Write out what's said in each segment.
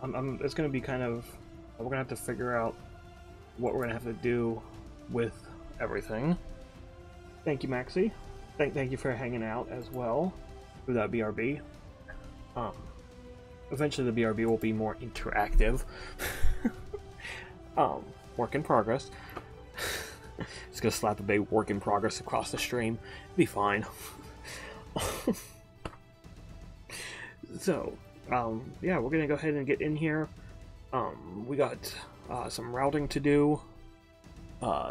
it's going to be kind of, we're going to have to figure out what we're going to have to do with everything. Thank you, Maxie. Thank you for hanging out as well through that BRB. Eventually the BRB will be more interactive. Work in progress. Just gonna slap a big work in progress across the stream. It'll be fine. So, yeah, we're gonna go ahead and get in here. We got some routing to do,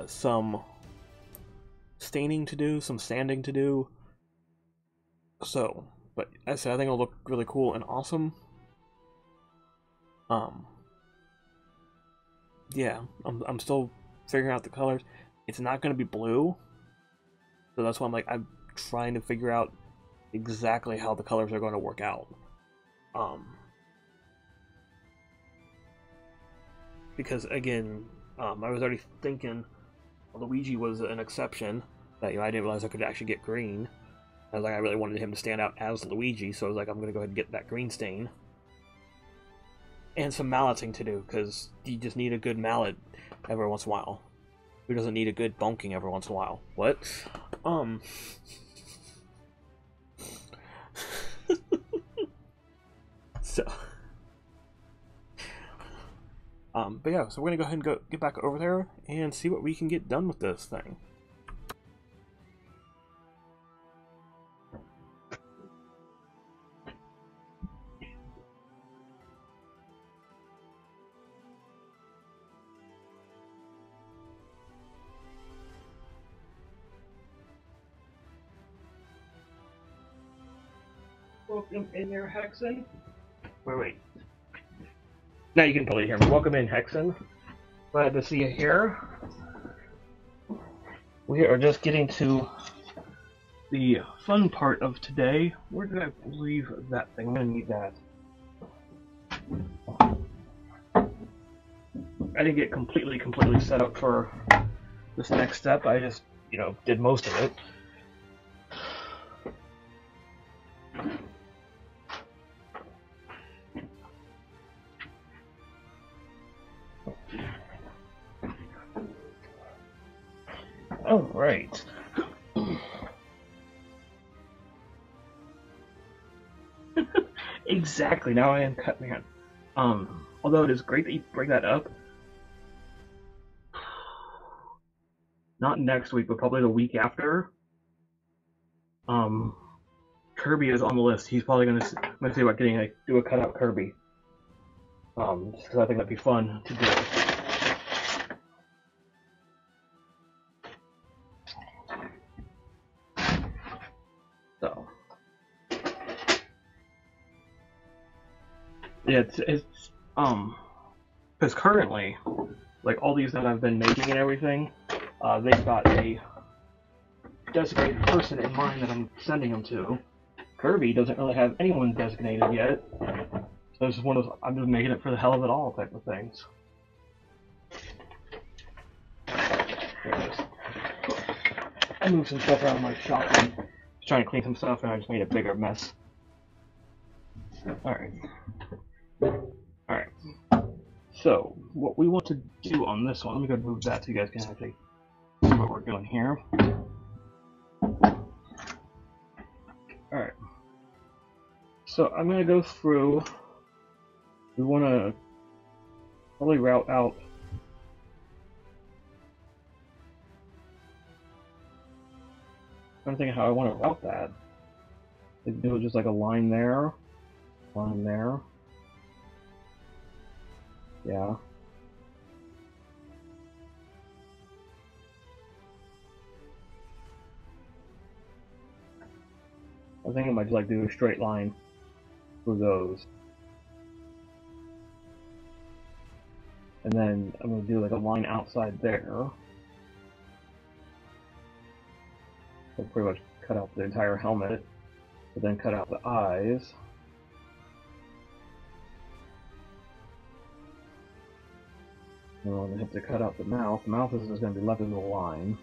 some staining to do, some sanding to do. So, but as I said, I think it'll look really cool and awesome. Yeah, I'm still figuring out the colors. It's not going to be blue, so that's why I'm trying to figure out exactly how the colors are going to work out. Because again, I was already thinking Luigi was an exception that I didn't realize I could actually get green. I was like, I really wanted him to stand out as Luigi, so I was like, I'm going to go ahead and get that green stain. And some malleting to do, because you just need a good mallet every once in a while. Who doesn't need a good bonking every once in a while? What? So... but yeah, so we're gonna go ahead and get back over there and see what we can get done with this thing. Welcome in there, Hexen. Wait. Now you can probably hear me. Welcome in, Hexen. Glad to see you here. We are just getting to the fun part of today. Where did I leave that thing? I'm gonna need that. I didn't get completely set up for this next step. I just, did most of it. All right. Exactly. Now I am cut man. Although it is great that you bring that up. Not next week, but probably the week after. Kirby is on the list. He's probably gonna see about do a cutout Kirby. Just because I think that'd be fun to do. So, yeah, it's because currently, like all these that I've been making and everything, they've got a designated person in mind that I'm sending them to. Kirby doesn't really have anyone designated yet, so it's just one of those, I'm just making it for the hell of it all type of things. There it is. I moved some stuff around my shop and was trying to clean some stuff, and I just made a bigger mess. Alright. Alright. So, what we want to do on this one, let me go move that so you guys can actually see what we're doing here. Alright. So, I'm going to go through. We want to probably route out. I'm thinking how I want to route that. Do it just like a line there. Line there. Yeah. I think I might just do a straight line for those. And then I'm going to do like a line outside there. So pretty much cut out the entire helmet, but then cut out the eyes. And I'm going to have to cut out the mouth. The mouth is just going to be left as a line.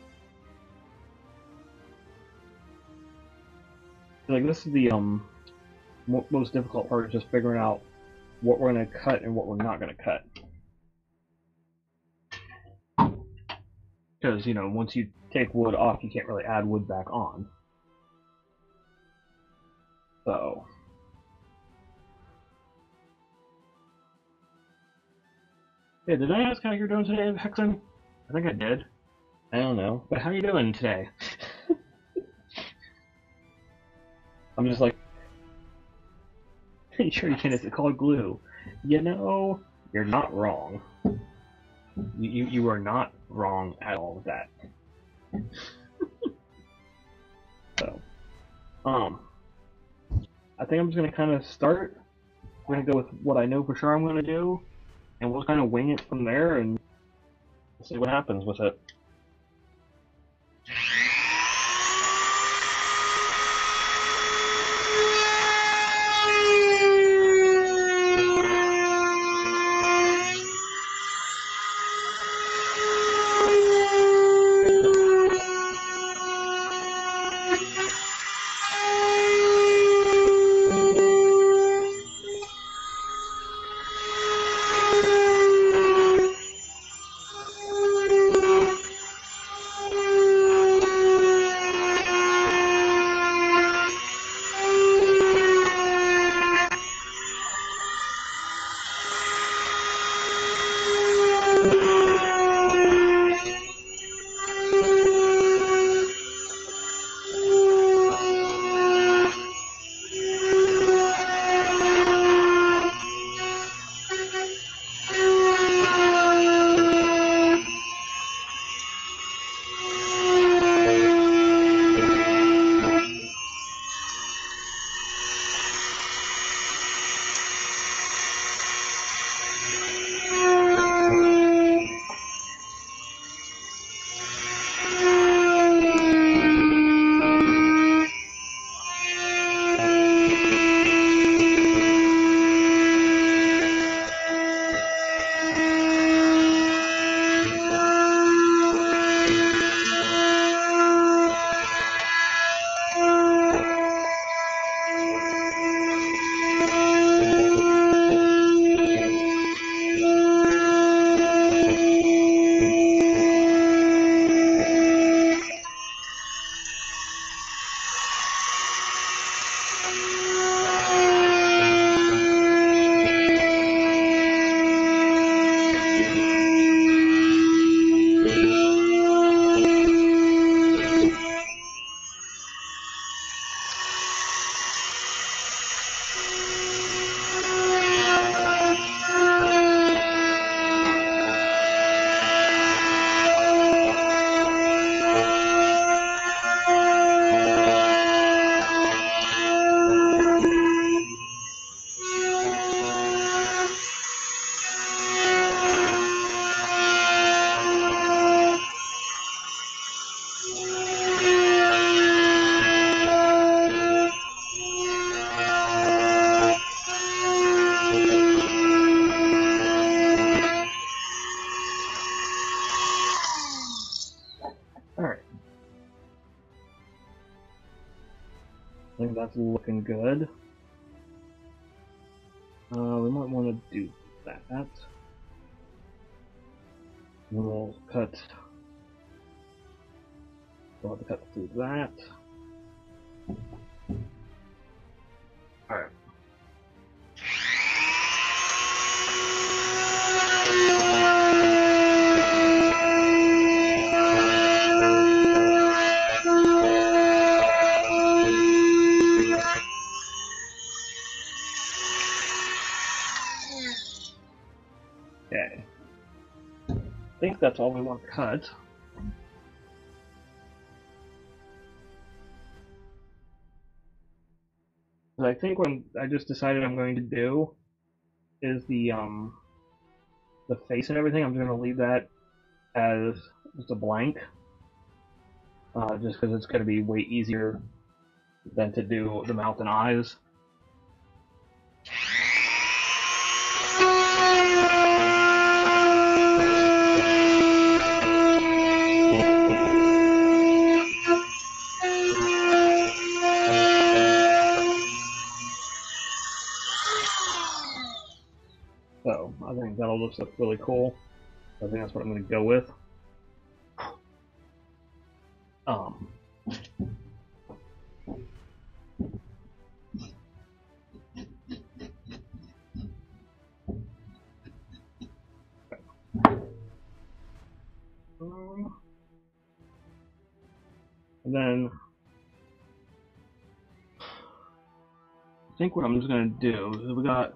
Like, this is the most difficult part, is just figuring out what we're going to cut and what we're not going to cut. Because, you know, once you take wood off, you can't really add wood back on. So... Hey, did I ask how you're doing today, Hexen? I think I did. I don't know. But how you doing today? I'm just like... Pretty sure you can. It's called glue. You know, you're not wrong. You are not wrong at all with that. So, I think I'm just gonna kind of start. We're gonna go with what I know for sure I'm gonna do, and we'll kind of wing it from there and see what happens with it. Alright. I think that's looking good. We might want to do that. We'll cut. We'll have to cut through that. Alright. Okay. I think that's all we want to cut. I think what I just decided I'm going to do is the face and everything. I'm just going to leave that as just a blank, just because it's going to be way easier than to do the mouth and eyes. So I think that'll just look really cool. I think that's what I'm going to go with. Um, and then I think what I'm just going to do is we got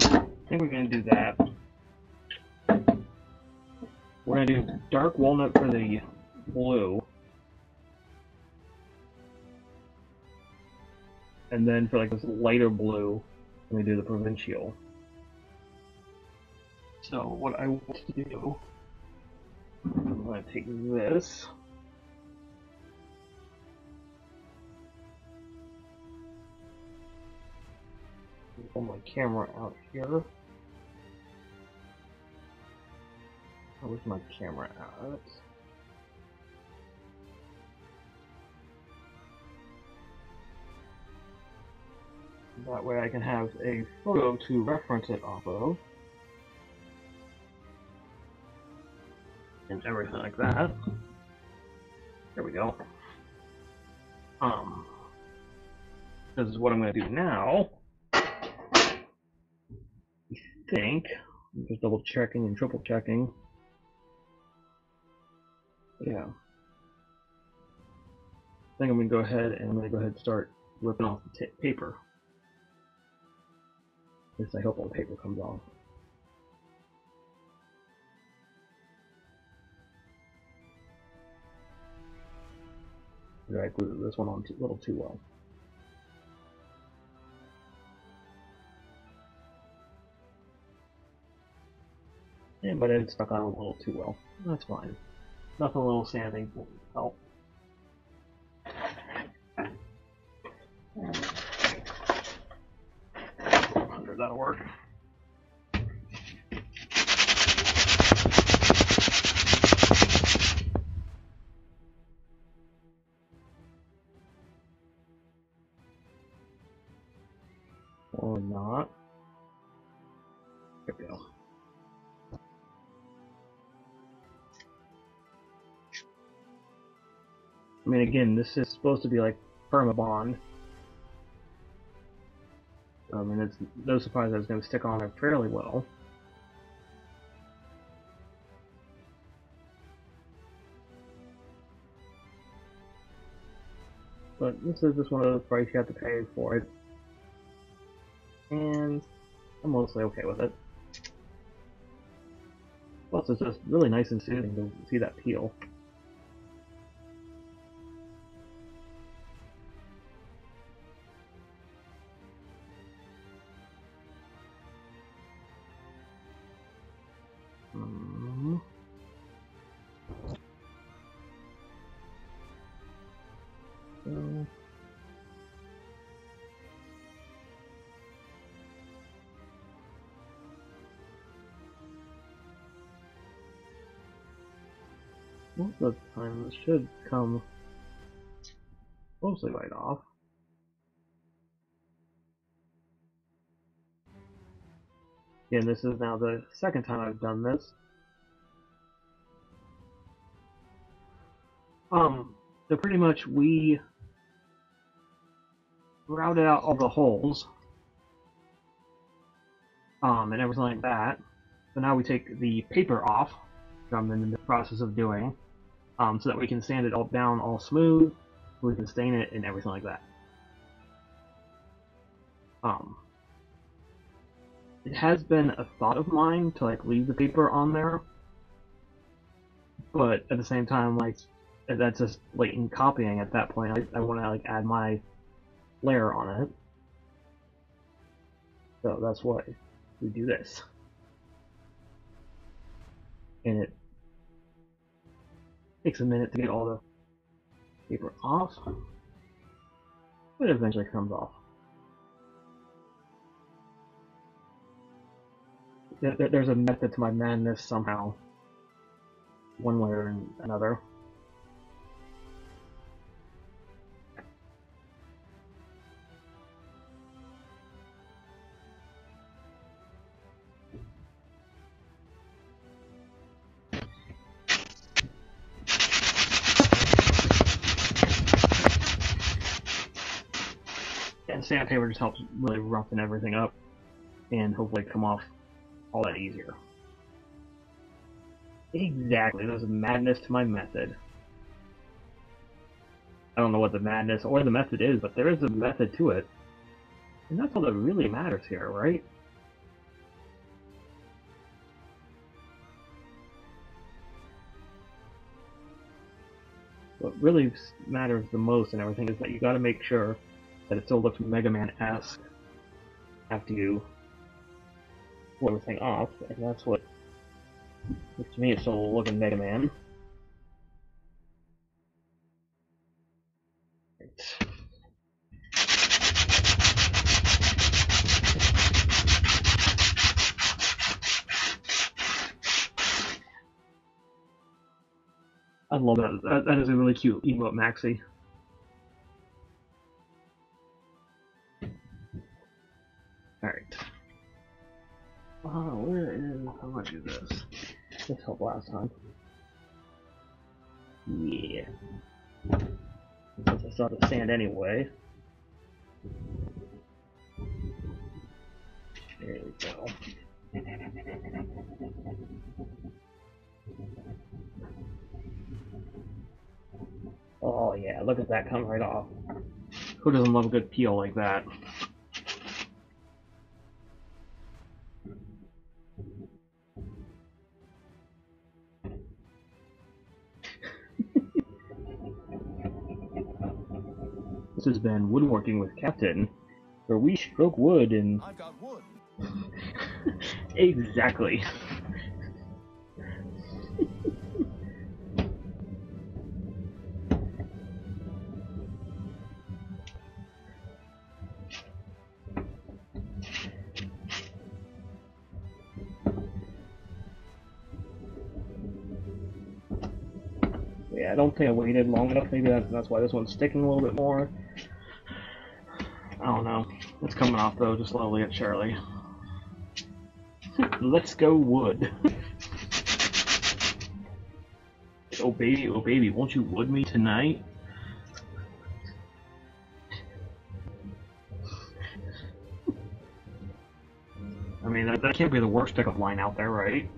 I think we're going to do that. We're going to do dark walnut for the blue. And then for like this lighter blue, we do the provincial. So what I want to do, I'm going to take this. Pull my camera out here. Where's my camera at? That way I can have a photo to reference it off of. And everything like that. There we go. This is what I'm going to do now. I think, I'm just double checking and triple checking. Yeah. I think I'm going to go ahead and start ripping off the paper. At least I hope all the paper comes off. I glued this one on a little too well. Yeah, but it stuck on a little too well. That's fine. Nothing a little sanding will help. That'll work. Or not. There we go. I mean, again, this is supposed to be like permabond. I mean, it's no surprise that it's going to stick on there fairly well. But this is just one of those prices you have to pay for it. And I'm mostly okay with it. Plus, it's just really nice and soothing to see that peel. Most of the time, it should come mostly right off. Again, this is now the second time I've done this. So pretty much we routed out all the holes, and everything like that. So now we take the paper off, which I'm in the process of doing, so that we can sand it all down all smooth, we can stain it and everything like that. It has been a thought of mine to like leave the paper on there, but at the same time, like, that's just blatant copying at that point. I want to like add my layer on it, so that's why we do this. And it takes a minute to get all the paper off, but it eventually comes off. There's a method to my madness somehow. one way or another. And sandpaper just helps really roughen everything up and hopefully come off all that easier. Exactly, there's a madness to my method. I don't know what the madness or the method is, but there is a method to it. And that's all that really matters here, right? What really matters the most and everything is that you gotta make sure that it still looks Mega Man-esque after you pull everything off, and that's what, to me, it's still looking Mega Man. Right. I love that. That is a really cute emote, Maxi. Alright. Where is... How much is this? This helped last time. Yeah. Since I saw the sand anyway. There we go. Oh yeah, look at that come right off. Who doesn't love a good peel like that? This has been Woodworking with Captain, where we stroke wood and... I've got wood. Exactly. Yeah, I don't think I waited long enough. Maybe that's why this one's sticking a little bit more. I don't know. It's coming off though, just slowly and surely. Let's go wood. Oh baby, won't you wood me tonight? I mean, that can't be the worst pickup line out there, right?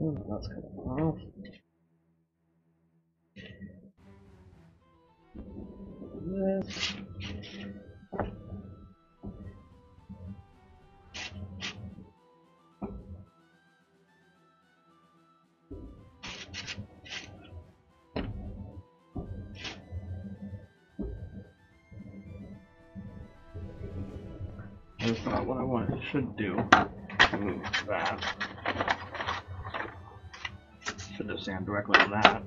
Oh, that's coming off. This. I just thought what I should do. Move that. Should have sand directly on that.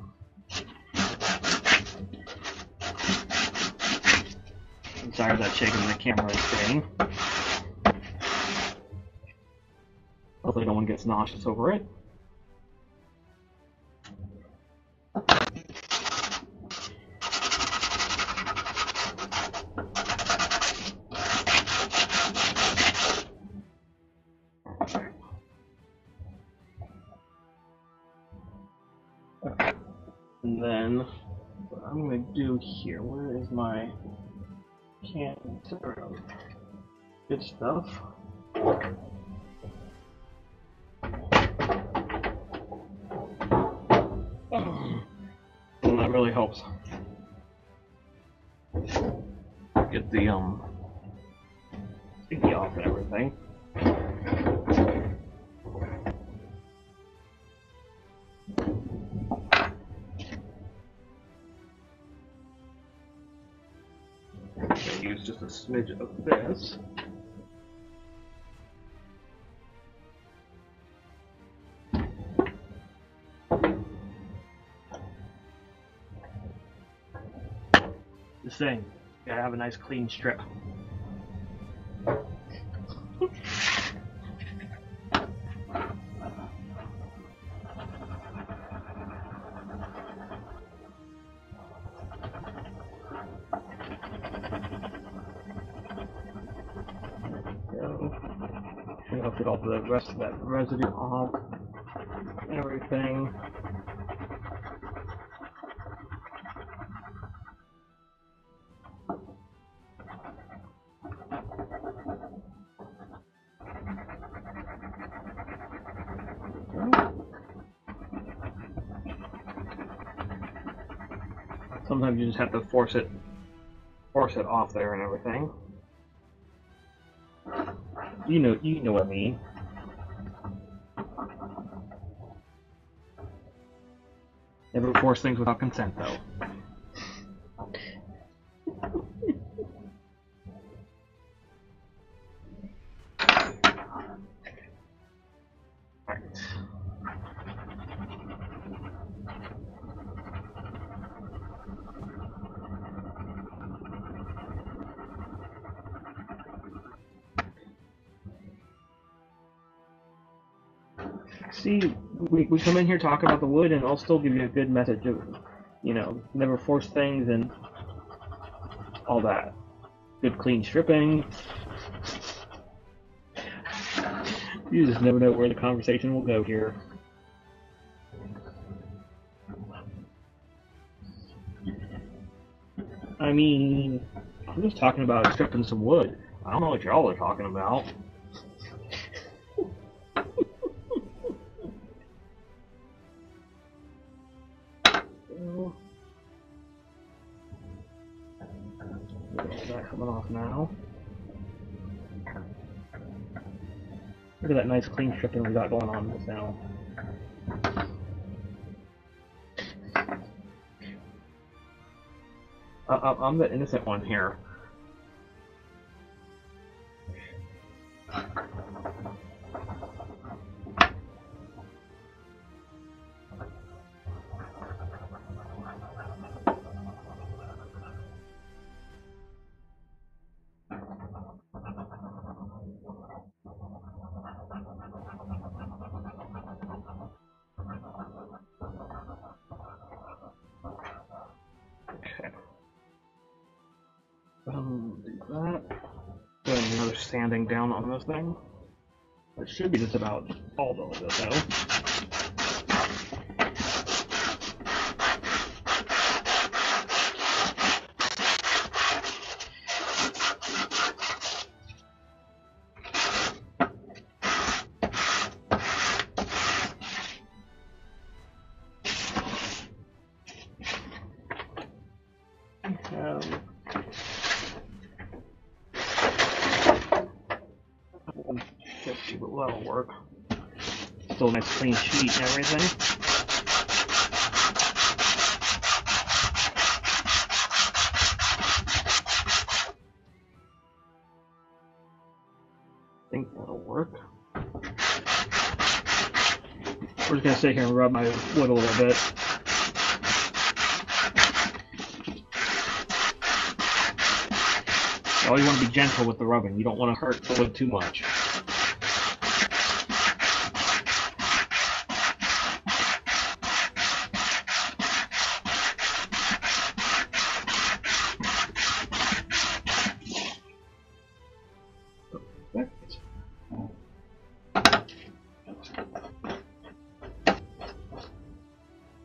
I'm sorry that shaking the camera is thing. Hopefully no one gets nauseous over it. And then, what I'm going to do here, where is my can? Good stuff. And that really helps get the sticky off and everything. Use just a smidge of this. first thing. Gotta have a nice clean strip. I'll get all the rest of that residue off. Everything. Sometimes you just have to force it off there and everything. You know what I mean. Never force things without consent, though. See, we come in here talking about the wood, and I'll still give you a good message of, you know, never force things and all that. Good clean stripping. You just never know where the conversation will go here. I mean, I'm just talking about stripping some wood. I don't know what y'all are talking about. That coming off now. Look at that nice clean stripping we got going on this now. I'm the innocent one here. Do that. Then another sanding down on this thing. It should be just about all of it though. But that'll work. Still a nice clean sheet and everything. I think that'll work. We're just gonna sit here and rub my wood a little bit. You always want to be gentle with the rubbing. You don't want to hurt the wood too much.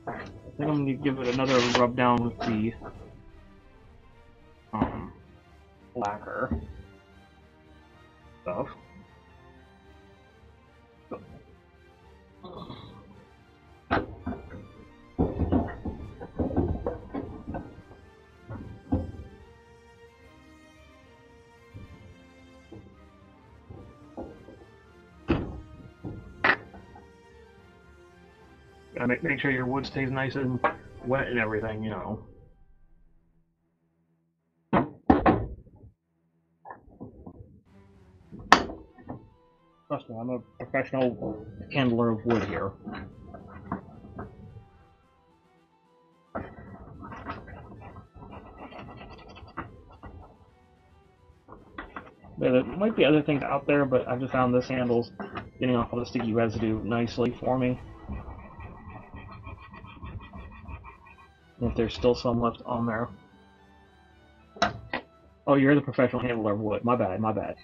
I think I'm going to give it another rub down with the lacquer stuff. Gotta make sure your wood stays nice and wet and everything, you know. Trust me, I'm a professional handler of wood here. There might be other things out there, but I've just found this handle's getting off all the sticky residue nicely for me. If there's still some left on there. Oh, you're the professional handler of wood. My bad, my bad.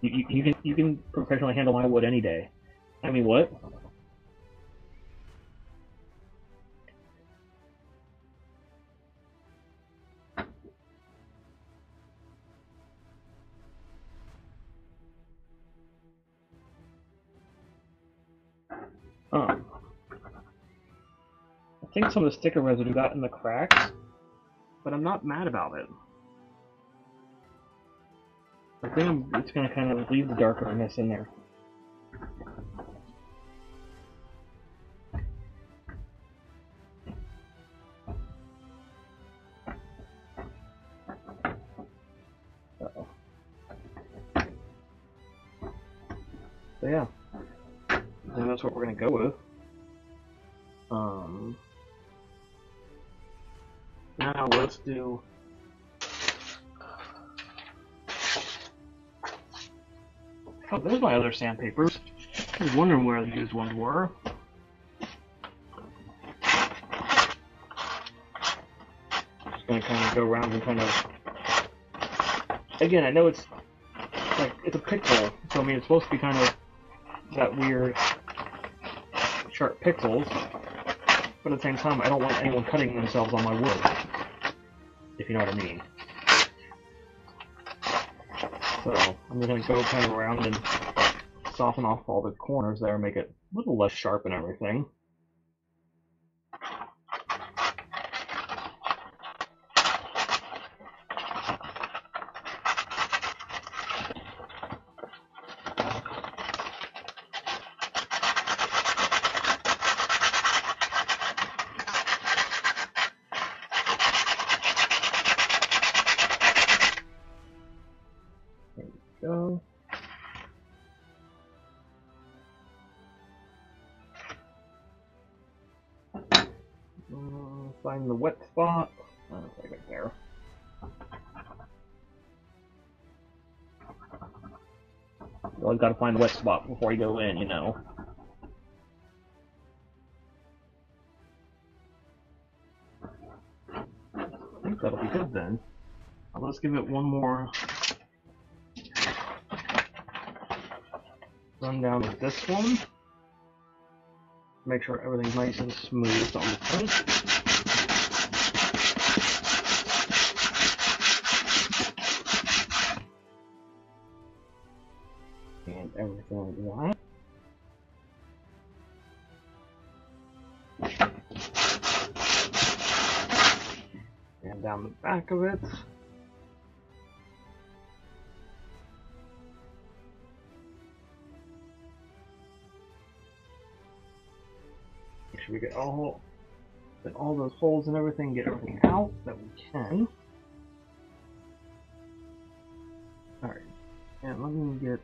You can professionally handle my wood any day. I mean, what? I think some of the sticker residue got in the cracks, but I'm not mad about it. I think it's going to kind of leave the darkerness in there. Uh-oh. So yeah, I think that's what we're going to go with. Now let's do... Oh, there's my other sandpapers. I was wondering where the used ones were. Just gonna kind of go around and kind of... Again, I know it's like, it's a pixel, so I mean it's supposed to be kind of that weird sharp pixels, but at the same time I don't want anyone cutting themselves on my wood, if you know what I mean. So I'm going to go kind of around and soften off all the corners there, make it a little less sharp and everything. Go. Find the wet spot. Oh, it's right there. You always gotta find the wet spot before you go in, you know. I think that'll be good then. Let's give it one more run down with this one. Make sure everything's nice and smooth on the front. And everything like that. And down the back of it. Make sure we get all those holes and everything, get everything out that we can. Alright, and let me get...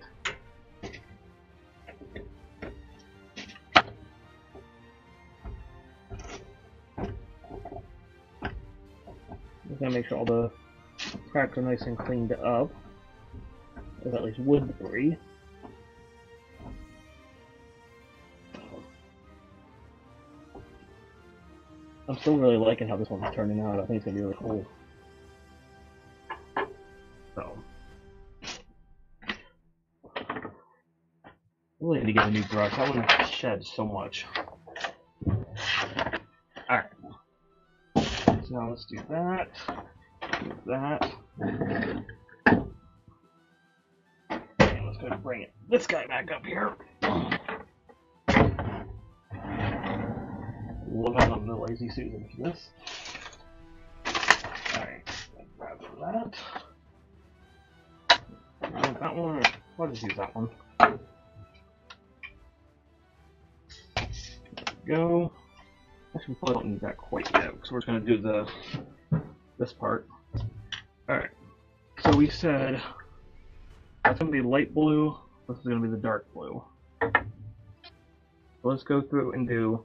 I'm gonna make sure all the cracks are nice and cleaned up. There's at least wood debris. I'm still really liking how this one's turning out. I think it's gonna be really cool. So, I really need to get a new brush. That one sheds so much. Alright. So now let's do that. Do that. And let's go and bring this guy back up here. Love having the lazy Susan for this. Alright, grab that. Want that one, or I'll just use that one. There we go. Actually, we probably don't need that quite yet, because we're just going to do this part. Alright, so we said that's going to be light blue, this is going to be the dark blue. So let's go through and do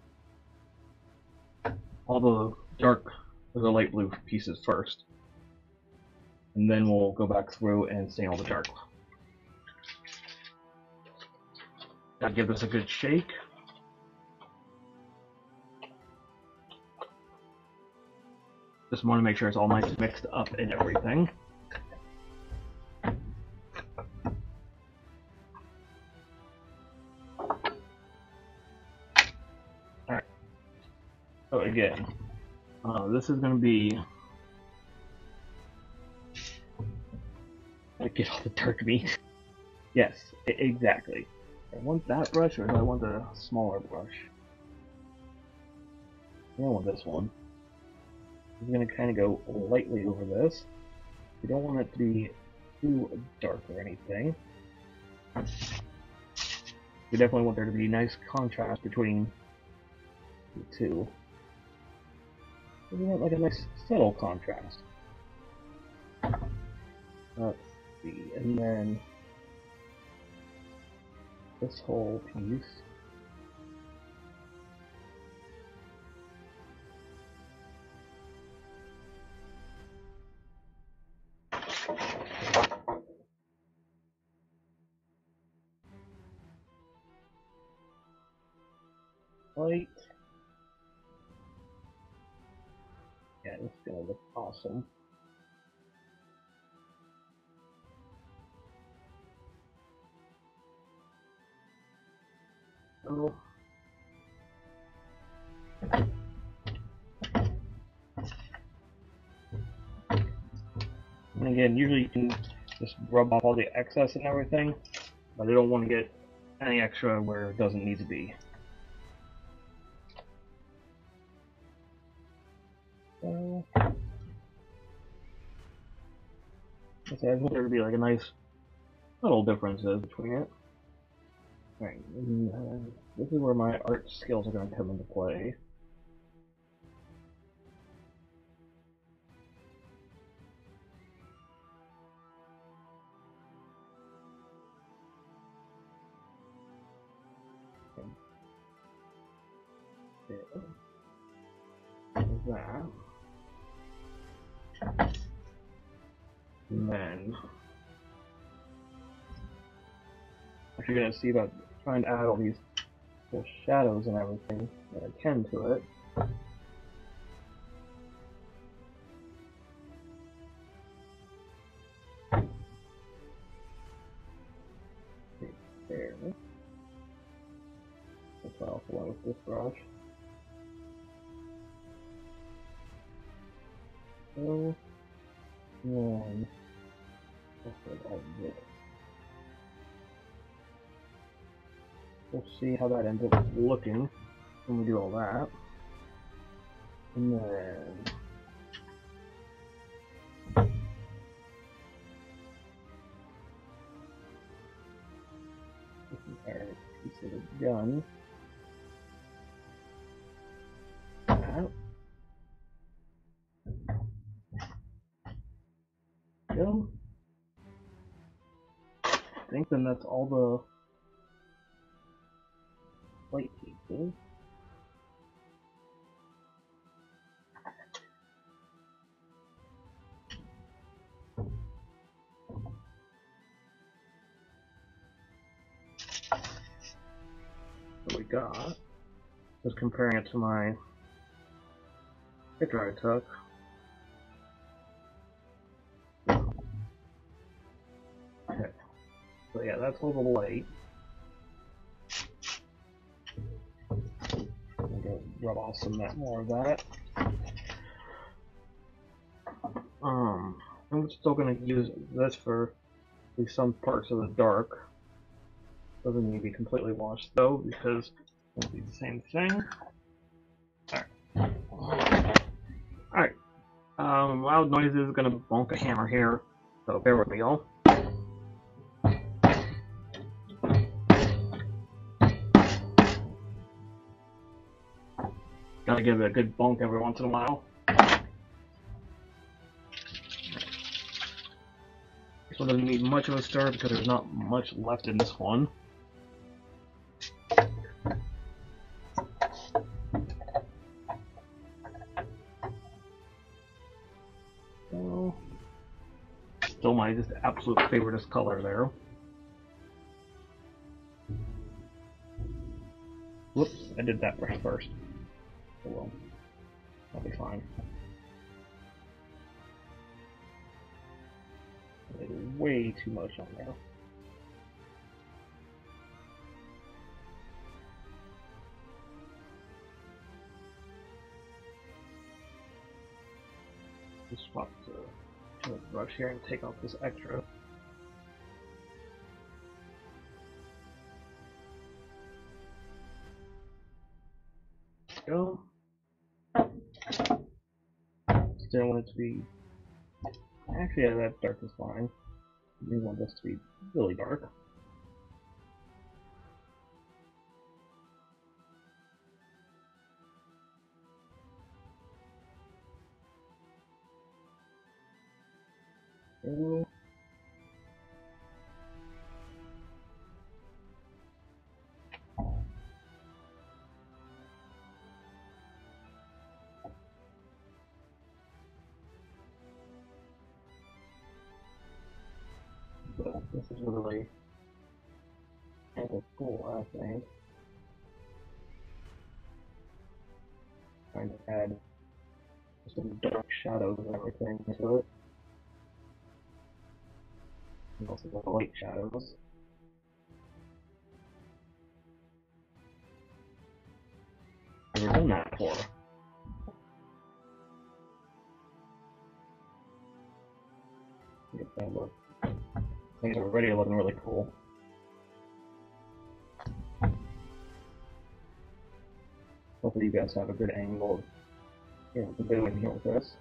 all the light blue pieces first. and then we'll go back through and stain all the dark. Now give this a good shake. Just want to make sure it's all nice mixed up and everything. Alright. So again, this is going to be... Get all the dark meat. Yes, exactly. I want that brush, or do I want the smaller brush? I want this one. I'm going to kind of go lightly over this. We don't want it to be too dark or anything. We definitely want there to be nice contrast between the two. We want like a nice subtle contrast. Let's see, and then this whole piece. Light. Yeah, it's gonna look awesome. Oh. And again, usually you can just rub off all the excess and everything, but I don't want to get any extra where it doesn't need to be. So, I want there to be like a nice little differences between it. Right, and, this is where my art skills are going to come into play. There's that. And then you're going to see about trying to add all these little shadows and everything that I can to it. There. That's why I also went with this brush. So, then, all this. We'll see how that ends up looking when we do all that. And then this entire piece of the gun. That. Go. I think then that's all the white pieces. What we got, just comparing it to my picture I took. Okay, so yeah, that's a little light. I'm gonna rub off some more of that. I'm still gonna use this for at least some parts of the dark. Doesn't need to be completely washed though, because it'll be the same thing. Alright. Loud noises is gonna bonk a hammer here, so bear with me, y'all. Gotta give it a good bonk every once in a while. This one doesn't need much of a stir because there's not much left in this one. So, still my just absolute favoriteest color there. Whoops, I did that brush first. Oh well, that'll be fine. I did way too much on there. Just swap to the brush here and take off this extra. Go. Still want it to be. Actually, yeah, that dark is fine. We want this to be really dark. Ooh. But this is really kind of cool, I think. Trying to add some dark shadows and everything to it. And also the light shadows. I've never done that before. Get that look. Things are already looking really cool. Hopefully you guys have a good angle of what we're doing here with this.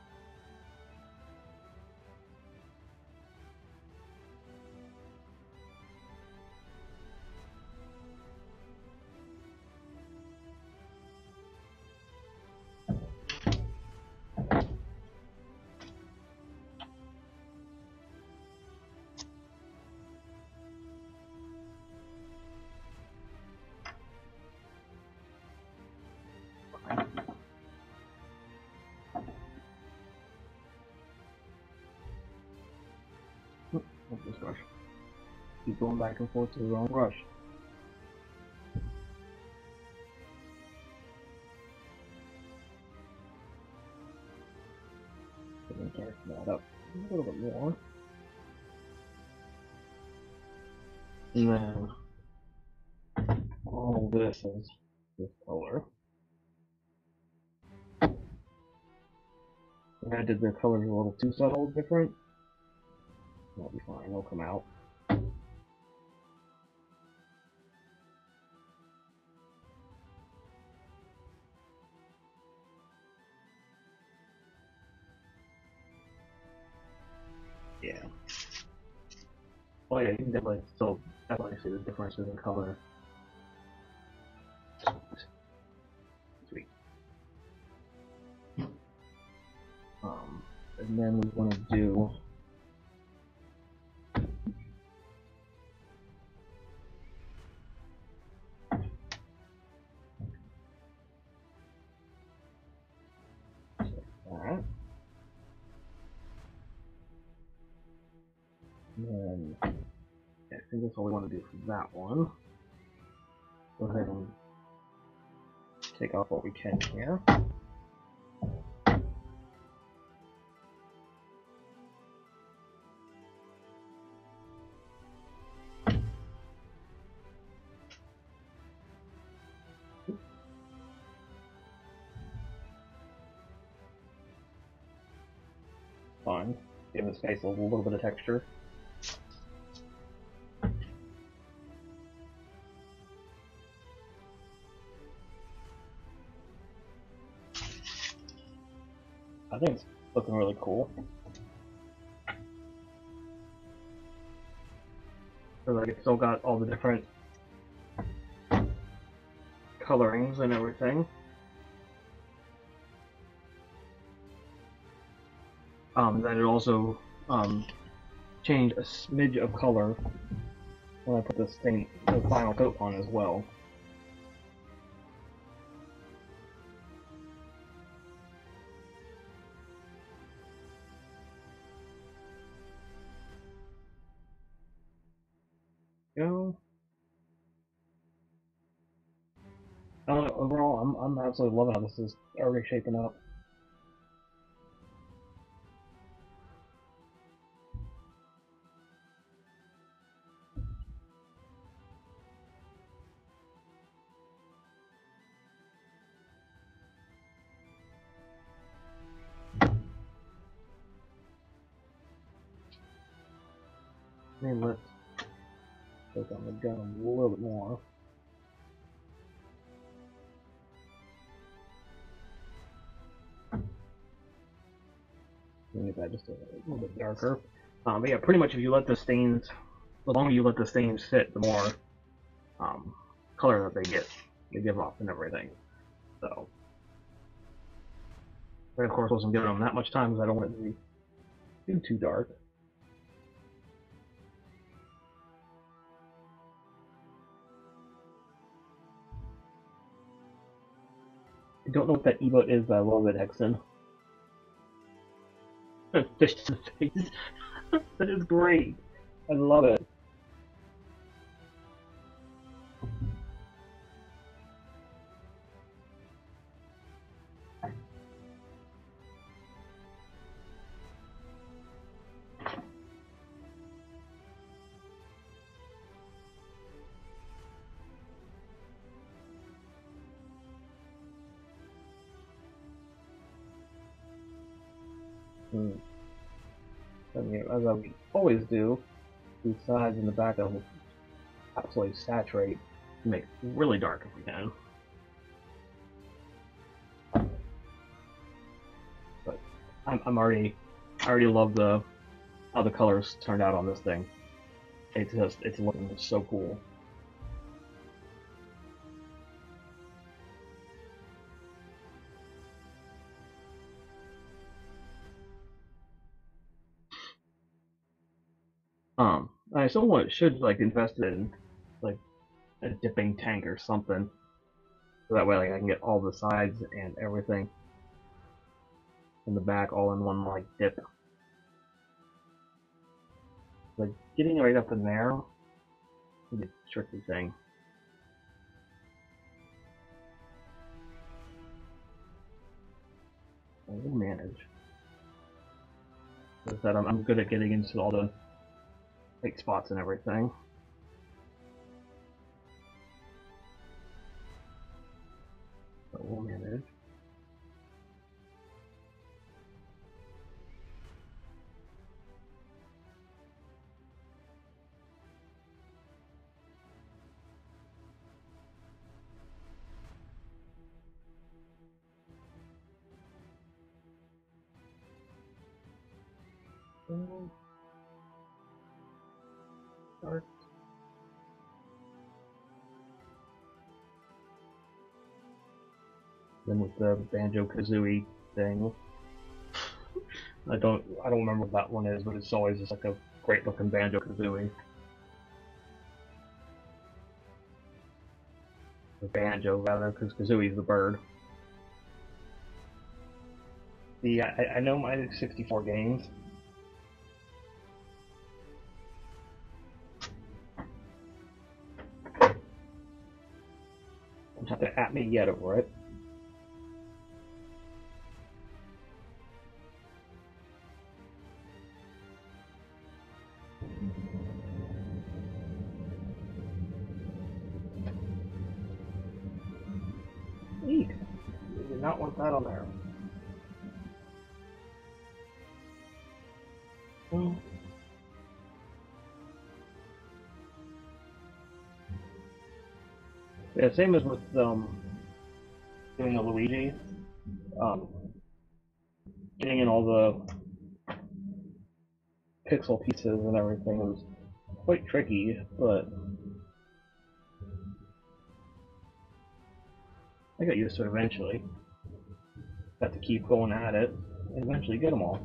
This brush. Keep going back and forth to the wrong brush. Darken that up a little bit more. And then all this is this color. If I did the colors a little too subtle different, that'll be fine, they'll come out. Yeah. Oh yeah, you can definitely still see the differences in color. Sweet. And then we want to do that. And then I think that's all we want to do for that one. Go ahead and take off what we can here. Fine. Give this face a little bit of texture. I think it's looking really cool. So like it's still got all the different colorings and everything. Then it also changed a smidge of color when I put the final coat on as well. go. Overall, I'm absolutely loving how this is already shaping up. Let's take on the gun a little bit more. Make that just a little bit darker. But yeah, pretty much if you let the stains, the longer you let the stains sit, the more color that they give off and everything. So, I of course wasn't giving them that much time because I don't want it to be too dark. I don't know what that emote is, but I love it, Hexen. Fish to the face. That is great. I love it. And, as I always do, the sides and the back of will absolutely saturate to make it really dark if we can. But I already love how the colors turned out on this thing. It's looking so cool. I still should like invest in like a dipping tank or something, so that way like I can get all the sides and everything in the back all in one like dip. Like getting it right up in there is a tricky thing. I will manage. Because that I'm good at getting into all the tight spots and everything. But we'll manage. Start. Then with the Banjo-Kazooie thing. I don't remember what that one is, but it's always just like a great looking Banjo-Kazooie. Or Banjo rather, because Kazooie's the bird. I know my 64 games. Don't have to at me yet over it. Eek! You did not want that on there. Hmm. Yeah, same as with doing a Luigi. Um, Getting in all the pixel pieces and everything was quite tricky, but I got used to it eventually. Got to keep going at it and eventually get them all.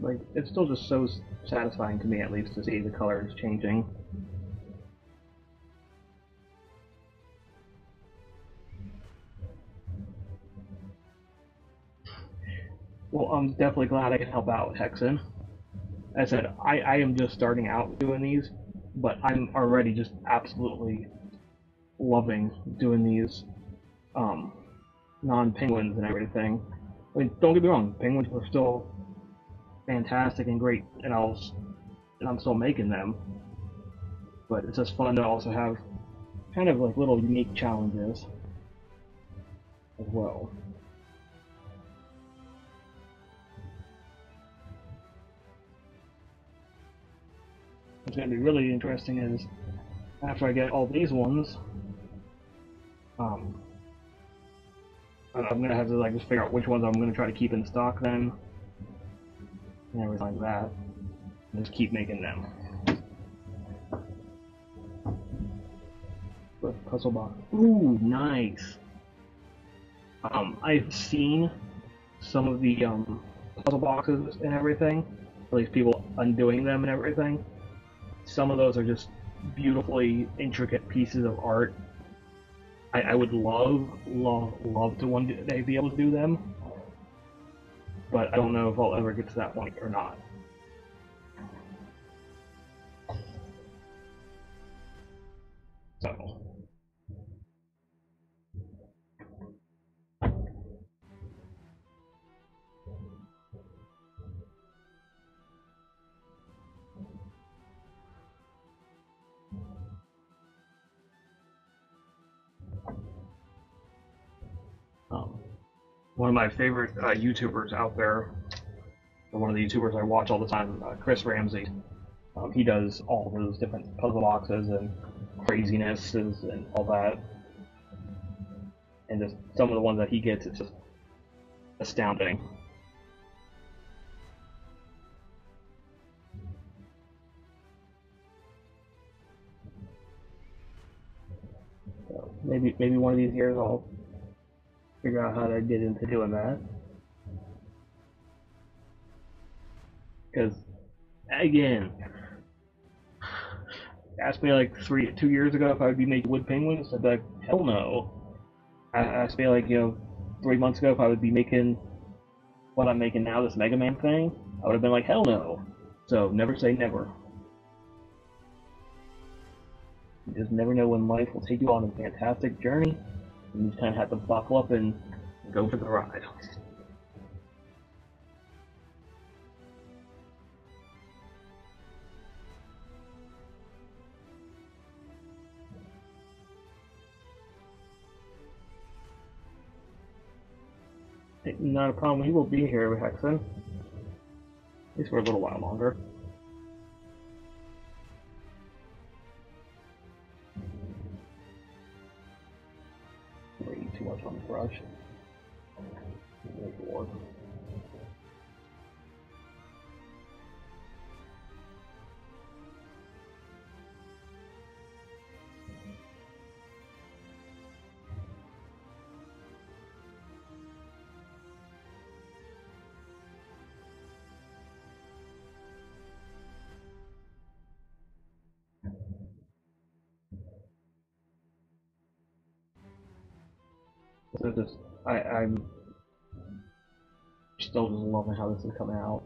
like, it's still just so satisfying to me, at least, to see the colors changing. Well, I'm definitely glad I can help out with Hexen. As I said, I am just starting out doing these, but I'm already just absolutely loving doing these um, non-penguins and everything. I mean, don't get me wrong, penguins are still fantastic and great, and I'm still making them. But it's just fun to also have kind of like little unique challenges as well. What's going to be really interesting is after I get all these ones, um, I'm going to have to like just figure out which ones I'm going to try to keep in stock then, and everything like that, and just keep making them. With puzzle box. Ooh, nice. I've seen some of the puzzle boxes and everything, at least people undoing them and everything. Some of those are just beautifully intricate pieces of art. I would love to one day be able to do them, but I don't know if I'll ever get to that point or not. So. One of my favorite YouTubers out there, or one of the YouTubers I watch all the time, Chris Ramsey. He does all those different puzzle boxes and crazinesses and all that. And just some of the ones that he gets, it's just astounding. So maybe one of these years I'll figure out how to get into doing that. Because, again, asked me like 2 years ago if I would be making wood penguins, I'd be like, hell no. Asked me like, 3 months ago if I would be making what I'm making now, this Mega Man thing, I would have been like, hell no. So never say never. You just never know when life will take you on a fantastic journey, and you just kind of have to buckle up and go for the ride. Not a problem. We will be here, Hexen. At least for a little while longer. Way too much on the brush. So just, I'm still just loving how this is coming out.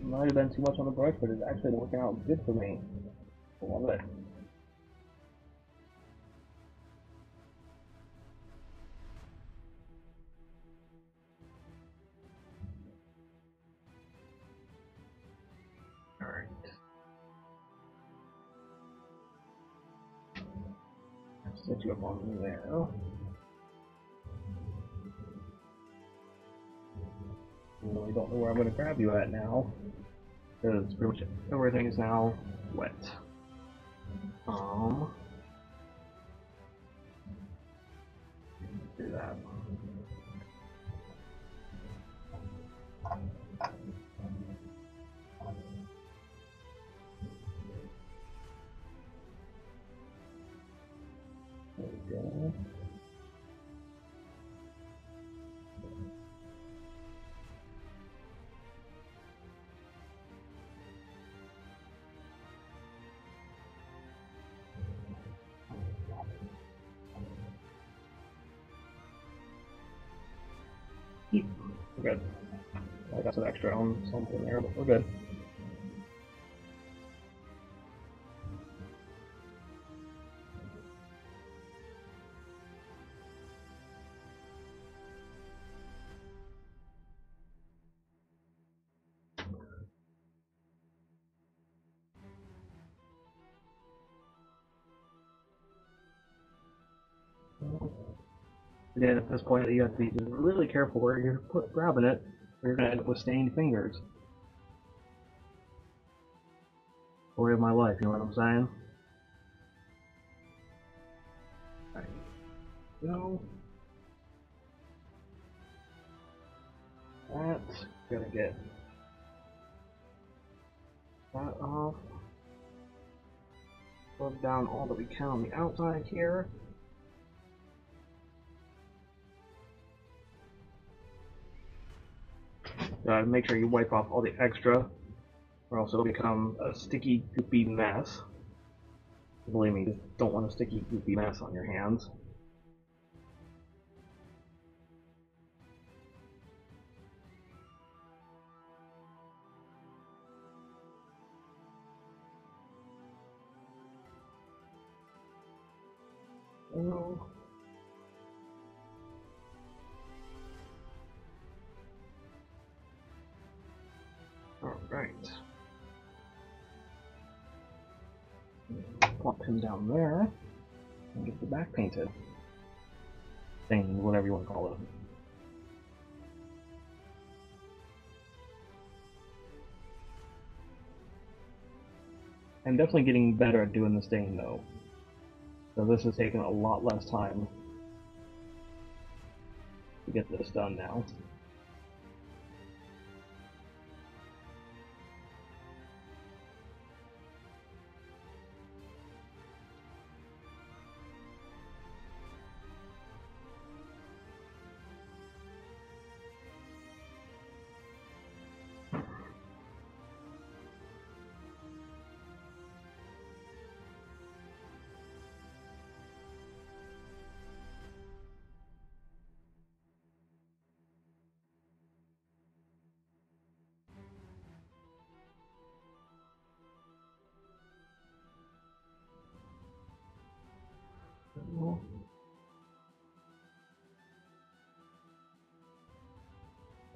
Might have been too much on the brush, but it's actually working out good for me. I love it. Alright. Set you up on there. really don't know where I'm going to grab you at now, because pretty much everything is now wet. Do that. There we go. We're good. I got some extra on something there, but we're good. Again, at this point, you have to be really careful where you're grabbing it, or you're going to end up with stained fingers. Story of my life, you know what I'm saying? Alright. Go. That's gonna get that off. Rub down all that we can on the outside here. Make sure you wipe off all the extra, or else it'll become a sticky, goopy mess. Believe me, you just don't want a sticky, goopy mess on your hands. Oh. Alright. Plop him down there and get the back painted. Thing, whatever you want to call it. I'm definitely getting better at doing the stain though. So this is taking a lot less time to get this done now.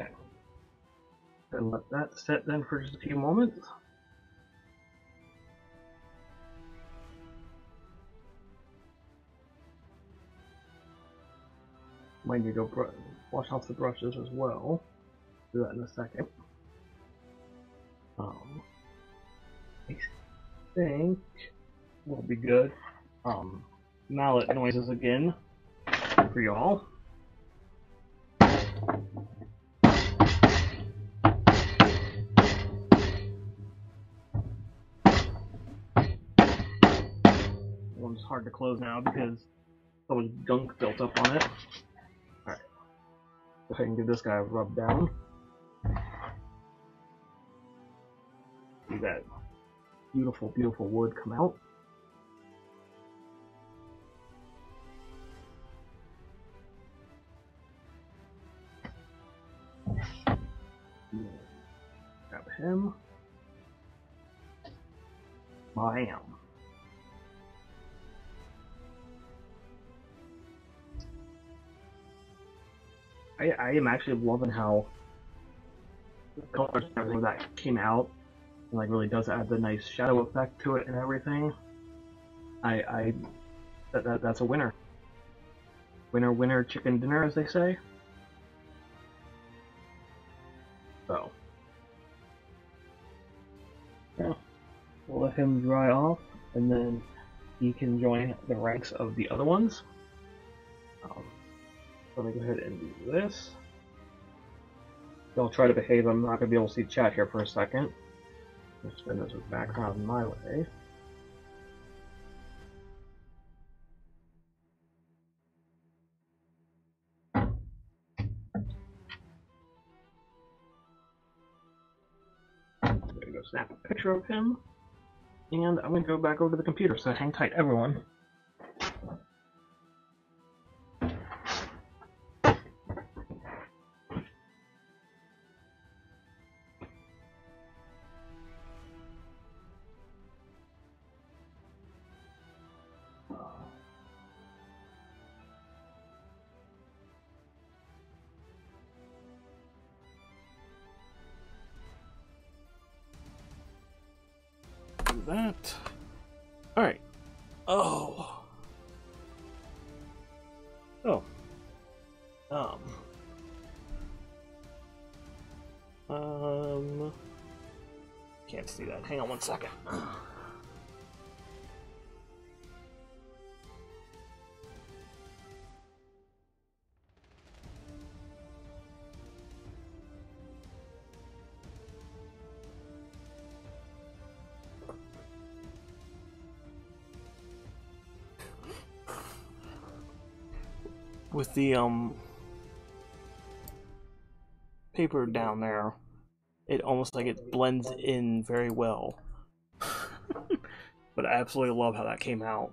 Okay. And let that set then for just a few moments. Might need to go wash off the brushes as well. Do that in a second. I think we'll be good. Mallet noises again for y'all. One's hard to close now because so much gunk built up on it. Alright. Go ahead and give this guy a rub down. See that beautiful, beautiful wood come out. Grab him. Bam. I am actually loving how the colors and everything that came out, and like really does add the nice shadow effect to it and everything. That's a winner. Winner, winner, chicken dinner, as they say. So, yeah, we'll let him dry off, and then he can join the ranks of the other ones. Let me go ahead and do this. I'll try to behave. I'm not going to be able to see chat here for a second. Let's spin this back around my way. I'm going to go snap a picture of him. And I'm going to go back over to the computer, so hang tight, everyone. Do that. Alright. Oh. Oh. Can't see that. Hang on one second. With the paper down there, it almost like it blends in very well. But I absolutely love how that came out.